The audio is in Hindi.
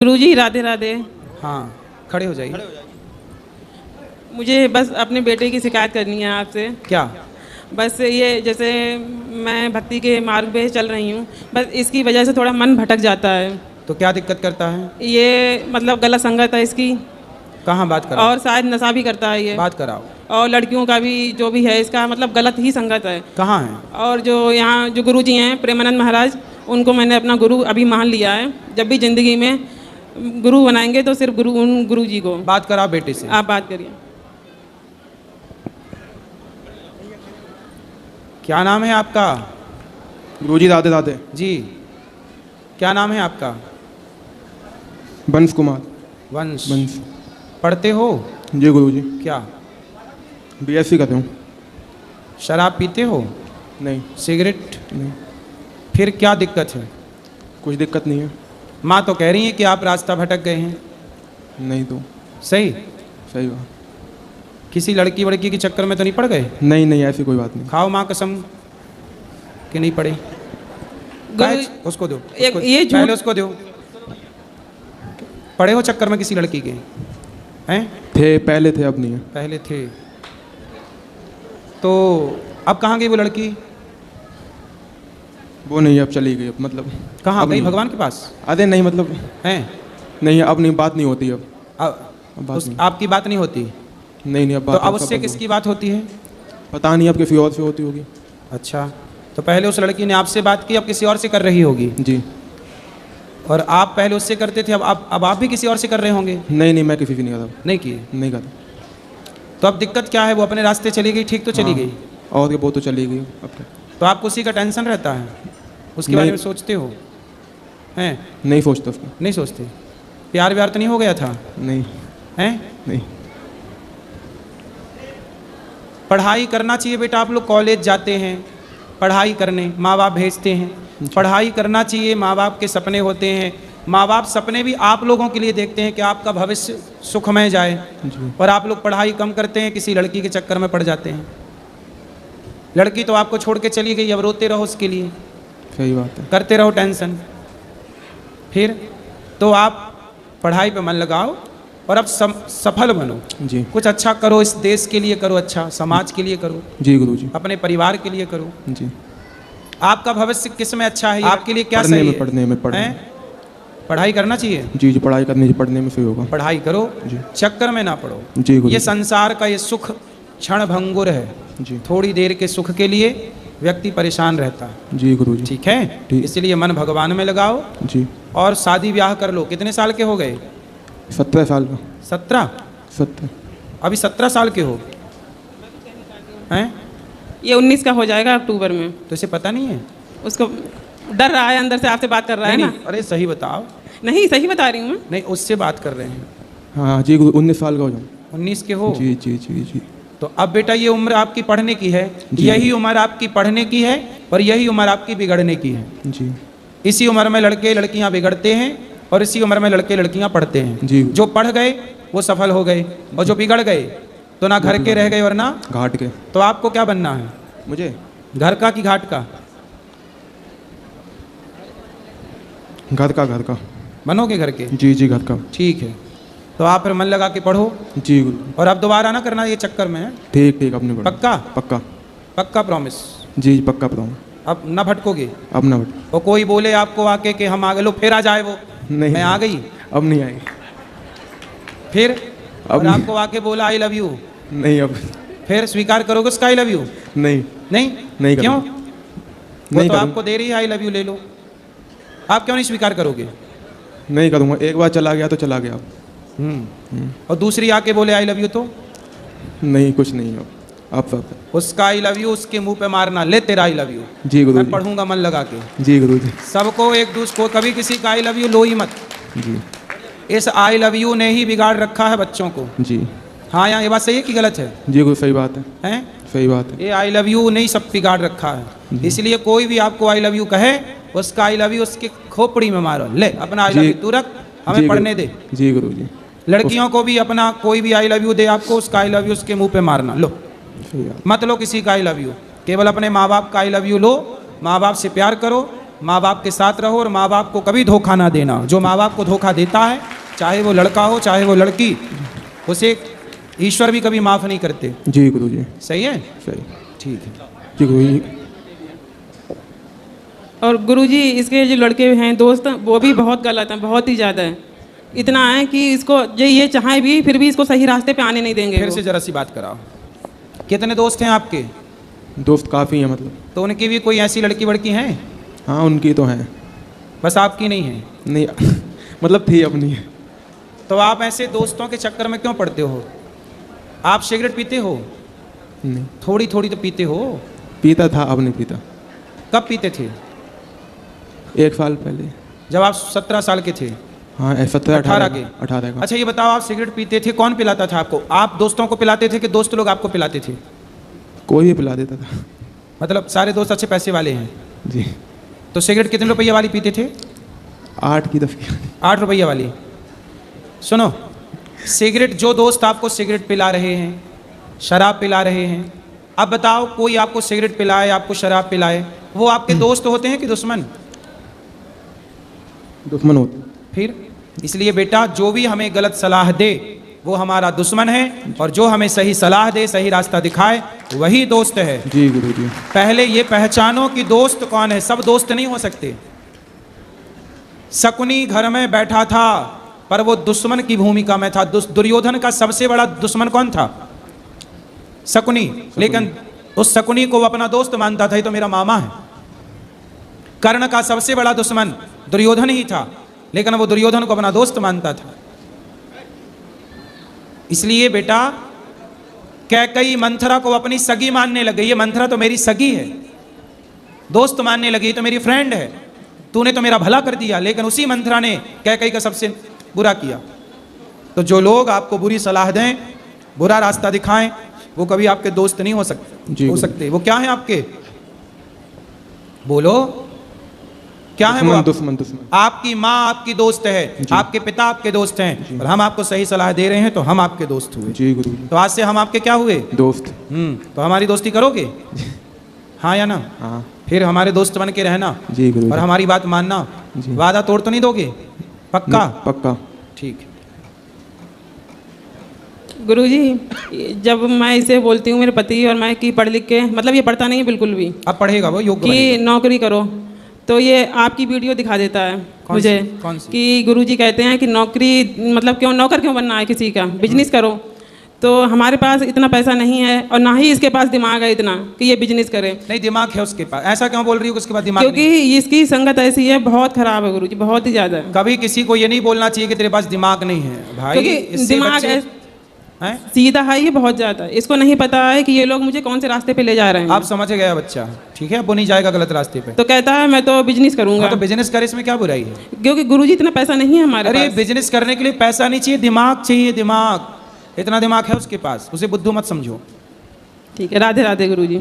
गुरुजी राधे राधे। हाँ, खड़े हो जाइए। मुझे बस अपने बेटे की शिकायत करनी है आपसे। क्या? बस ये जैसे मैं भक्ति के मार्ग पे चल रही हूँ, बस इसकी वजह से थोड़ा मन भटक जाता है। तो क्या दिक्कत करता है? ये मतलब गलत संगत है इसकी, कहाँ बात कराओ? और शायद नशा भी करता है ये, बात कराओ। और लड़कियों का भी जो भी है इसका मतलब गलत ही संगत है। कहाँ है? और जो यहाँ जो गुरुजी हैं प्रेमानंद महाराज, उनको मैंने अपना गुरु अभी मान लिया है। जब भी ज़िंदगी में गुरु बनाएंगे तो सिर्फ उन गुरु जी को। बात कराओ बेटे से। आप बात करिए। क्या नाम है आपका? गुरुजी राधे राधे। जी, क्या नाम है आपका? वंश कुमार। वंश। वंश। पढ़ते हो? जी गुरुजी। क्या? बीएससी कर रहा हूँ। शराब पीते हो? नहीं। सिगरेट? नहीं, फिर क्या दिक्कत है? कुछ दिक्कत नहीं है। माँ तो कह रही है कि आप रास्ता भटक गए हैं। नहीं तो सही? सही बात। किसी लड़की वड़की के चक्कर में तो नहीं पड़ गए? नहीं नहीं, ऐसी कोई बात नहीं। खाओ माँ कसम कि नहीं पड़े। उसको दो, ये पहले उसको दो। पड़े हो चक्कर में किसी लड़की के? हैं? थे, पहले थे, अब नहीं है। पहले थे। तो अब कहाँ गई वो लड़की? वो नहीं, अब चली गई। अब मतलब कहाँ अब गई? नहीं। भगवान के पास अरे नहीं, मतलब हैं? नहीं, अब नहीं, बात नहीं होती अब। अब बात नहीं। आपकी बात नहीं होती? नहीं नहीं, अब तो बात अब सब उससे बंद हो किसकी बात होती है? गई। पता नहीं, अब किसी और से होती होगी। अच्छा, तो पहले उस लड़की ने आपसे बात की, अब किसी और से कर रही होगी। जी। और आप पहले उससे करते थे, अब आप भी किसी और से कर रहे होंगे। नहीं नहीं, मैं किसी से नहीं करता। नहीं किए? नहीं करता। तो अब दिक्कत क्या है? वो अपने रास्ते चली गई, ठीक तो चली हाँ। गई, और क्या, वो तो चली गई। अब क्या? तो आपको उसी का टेंशन रहता है? उसके बारे नहीं। में सोचते हो? हैं? नहीं सोचता उसको। नहीं सोचते? प्यार व्यार तो नहीं हो गया था? नहीं। हैं? नहीं। पढ़ाई करना चाहिए बेटा। आप लोग कॉलेज जाते हैं पढ़ाई करने, माँ बाप भेजते हैं, पढ़ाई करना चाहिए। माँ बाप के सपने होते हैं, माँ बाप सपने भी आप लोगों के लिए देखते हैं कि आपका भविष्य सुखमय जाए। जी। और आप लोग पढ़ाई कम करते हैं, किसी लड़की के चक्कर में पड़ जाते हैं। लड़की तो आपको छोड़ के चली गई, अब रोते रहो उसके लिए, सही बात है। करते रहो टेंशन। फिर तो आप पढ़ाई पे मन लगाओ और अब सफल बनो। जी। कुछ अच्छा करो, इस देश के लिए करो, अच्छा समाज के लिए करो, जी गुरुजी। अपने परिवार के लिए करो। जी। आपका भविष्य किस में अच्छा है? आपके लिए क्या पढ़ने सही में, है? पढ़ने में, पढ़ने हैं? में। पढ़ाई करना चाहिए। जी जी, पढ़ाई करनी चाहिए, पढ़ने में सही होगा। पढ़ाई करो, जी। चक्कर में ना पड़ो। जी गुरुजी। ये संसार का ये सुख क्षण भंगुर है। जी। थोड़ी देर के सुख के लिए व्यक्ति परेशान रहता है। जी गुरुजी। ठीक है? ठीक। इसलिए मन भगवान में लगाओ जी। और शादी ब्याह कर लो। कितने साल के हो गए? 17 साल का। 17? 17। अभी 17 साल के हो हैं? ये 19 का हो जाएगा अक्टूबर में। तो इसे पता नहीं है? उसको डर रहा है, अंदर से आपसे बात कर रहा है नहीं, ना। नहीं, अरे सही बताओ। नहीं, सही बता रही हूँ मैं। नहीं, उससे बात कर रहे हैं। हाँ जी गुरु, 19 साल का हो जाऊँ। 19 के हो? जी जी जी जी। तो अब बेटा ये उम्र आपकी पढ़ने की है, जी। यही उम्र आपकी पढ़ने की है और यही उम्र आपकी बिगड़ने की है। जी। इसी उम्र में लड़के लड़कियां बिगड़ते हैं और इसी उम्र में लड़के लड़कियां पढ़ते हैं। जी। जो पढ़ गए वो सफल हो गए और जो बिगड़ गए तो ना घर के रह गए और ना घाट के। तो आपको क्या बनना है? मुझे घर का कि घाट का? घर का, घर का बनोगे घर के? जी जी, घर का। ठीक है, तो आप फिर मन लगा के पढ़ो जी गुरु। और अब दोबारा ना करना ये चक्कर में। ठीक ठीक, अपने पढ़ा। पक्का? पक्का। पक्का प्रॉमिस? जी जी, पक्का प्रॉमिस। अब ना भटकोगे? अब ना बट। और कोई बोले आपको आके कि हम आ गए, लो फिर आ जाए वो नहीं, मैं आ गई, अब नहीं आएगी। फिर अब और नहीं। आपको आके बोला आई लव यू, नहीं, अब फिर स्वीकार करोगे उसका आई लव यू? नहीं। नहीं? नहीं क्यों? करूँगा। वो नहीं तो करूँगा। आपको दे रही है आई लव यू, ले लो। आप क्यों नहीं स्वीकार करोगे? नहीं करूँगा, एक बार चला गया तो चला गया। और दूसरी आके बोले आई लव यू तो नहीं, कुछ नहीं। अब सब। उसका आई लव यू उसके मुंह पे मारना, ले तेरा आई लव यू। जी गुरु मैं जी। पढ़ूंगा मन लगा के। जी गुरु जी। सबको एक दूसरे को कभी किसी का आई लव यू लो ही मत। जी इस आई लव यू ने ही बिगाड़ रखा है बच्चों को। जी। हाँ, यहाँ ये बात सही है कि गलत है? जी गुरु, सही बात है। हैं? सही बात है। ये आई लव यू ने ही सब बिगाड़ रखा है। इसलिए कोई भी आपको आई लव यू कहे, उसका आई लव यू उसकी खोपड़ी में मारो। ले अपना आई लव जी। यू तू रख, जी हमें गुरु। पढ़ने दे। जी गुरु जी। लड़कियों को भी अपना कोई भी आई लव यू दे आपको, उसका आई लव यू उसके मुंह पे मारना। लो, सही बात। मत लो किसी का आई लव यू, केवल अपने माँ बाप का आई लव यू लो। माँ बाप से प्यार करो माँ बाप के साथ रहो और माँ बाप को कभी धोखा ना देना। जो माँ बाप को धोखा देता है, चाहे वो लड़का हो चाहे वो लड़की, उसे ईश्वर भी कभी माफ़ नहीं करते। जी गुरु जी। सही है? सही। ठीक है जी गुरु जी। और गुरुजी इसके जो लड़के हैं दोस्त, वो भी बहुत गलत हैं, बहुत ही ज़्यादा है। इतना है कि इसको ये चाहे भी फिर भी इसको सही रास्ते पे आने नहीं देंगे। फिर से जरा सी बात कराओ। कितने दोस्त हैं आपके? दोस्त काफ़ी हैं मतलब। तो उनकी भी कोई ऐसी लड़की वड़की हैं? हाँ उनकी तो हैं। बस आपकी नहीं है? नहीं मतलब थी अपनी। तो आप ऐसे दोस्तों के चक्कर में क्यों पड़ते हो? आप सिगरेट पीते हो? नहीं थोड़ी थोड़ी तो पीते हो। पीता था, अब नहीं पीता। कब पीते थे? 1 साल पहले। जब आप 17 साल के थे? हाँ 17 18 के। 18 का। अच्छा ये बताओ, आप सिगरेट पीते थे, कौन पिलाता था आपको? आप दोस्तों को पिलाते थे कि दोस्त लोग आपको पिलाते थे? कोई भी पिला देता था। मतलब सारे दोस्त अच्छे पैसे वाले हैं? जी। तो सिगरेट कितने रुपये वाली पीते थे? 8 की 10 की। 8 रुपये वाली। सुनो, सिगरेट, जो दोस्त आपको सिगरेट पिला रहे हैं, शराब पिला रहे हैं, अब बताओ कोई आपको सिगरेट पिलाए, आपको शराब पिलाए, वो आपके दोस्त होते हैं कि दुश्मन? दुश्मन होते। फिर इसलिए बेटा, जो भी हमें गलत सलाह दे वो हमारा दुश्मन है, और जो हमें सही सलाह दे, सही रास्ता दिखाए, वही दोस्त है। जी गुरु जी। पहले ये पहचानो कि दोस्त कौन है। सब दोस्त नहीं हो सकते। शकुनी घर में बैठा था पर वो दुश्मन की भूमिका में था। दुर्योधन का सबसे बड़ा दुश्मन कौन था? शकुनी। लेकिन उस शकुनी को वो अपना दोस्त मानता था, ये तो मेरा मामा है। कर्ण का सबसे बड़ा दुश्मन दुर्योधन ही था, लेकिन वो दुर्योधन को अपना दोस्त मानता था। इसलिए बेटा, कैकई मंथरा को अपनी सगी मानने लगे। ये मंथरा तो मेरी सगी है, दोस्त मानने लगी, तो मेरी फ्रेंड है, तूने तो मेरा भला कर दिया। लेकिन उसी मंथरा ने कैकई का सबसे बुरा किया। तो जो लोग आपको बुरी सलाह दें, बुरा रास्ता दिखाएं, वो कभी आपके दोस्त नहीं हो सकते। वो क्या है आपके? बोलो, क्या है वो? दुश्मन। आपकी माँ आपकी दोस्त है, आपके पिता आपके दोस्त हैं, और हम आपको सही सलाह दे रहे हैं तो हम आपके दोस्त हुए। जी गुरु जी। तो आज से हम आपके क्या हुए? दोस्त। तो हमारी दोस्ती करोगे? हाँ या ना? हाँ। फिर हमारे दोस्त बन के रहना। जी गुरु जी। और हमारी बात मानना। जी। वादा तोड़ तो नहीं दोगे? पक्का? पक्का। ठीक है। गुरुजी, जब मैं इसे बोलती हूँ मेरे पति और मैं कि पढ़ लिख के, मतलब ये पढ़ता नहीं है बिल्कुल भी, अब पढ़ेगा वो, योग्य कि बनेगा। नौकरी करो, तो ये आपकी वीडियो दिखा देता है मुझे। कौन सी? कि गुरुजी कहते हैं कि नौकरी, मतलब क्यों नौकर क्यों बनना है किसी का, बिजनेस करो। तो हमारे पास इतना पैसा नहीं है और ना ही इसके पास दिमाग है इतना कि ये बिजनेस करे। नहीं, दिमाग है उसके पास। ऐसा क्यों बोल रही हो कि उसके पास दिमाग क्योंकि नहीं? इसकी संगत ऐसी है, बहुत खराब है गुरुजी, बहुत ही ज़्यादा। कभी किसी को ये नहीं बोलना चाहिए कि तेरे पास दिमाग नहीं है भाई। क्योंकि इससे दिमाग बच्चे- है, हैं? सीधा है ये, बहुत ज़्यादा। इसको नहीं पता है कि ये लोग मुझे कौन से रास्ते पे ले जा रहे हैं। आप समझ गया बच्चा, ठीक है, अब वो नहीं जाएगा गलत रास्ते पे। तो कहता है मैं तो बिजनेस करूंगा। हाँ, तो बिजनेस करे, इसमें क्या बुराई है? क्योंकि गुरुजी इतना पैसा नहीं है हमारे अरे पास। बिजनेस करने के लिए पैसा नहीं चाहिए, दिमाग चाहिए। दिमाग, इतना दिमाग है उसके पास, उसे बुद्धू मत समझो। ठीक है, राधे राधे गुरुजी।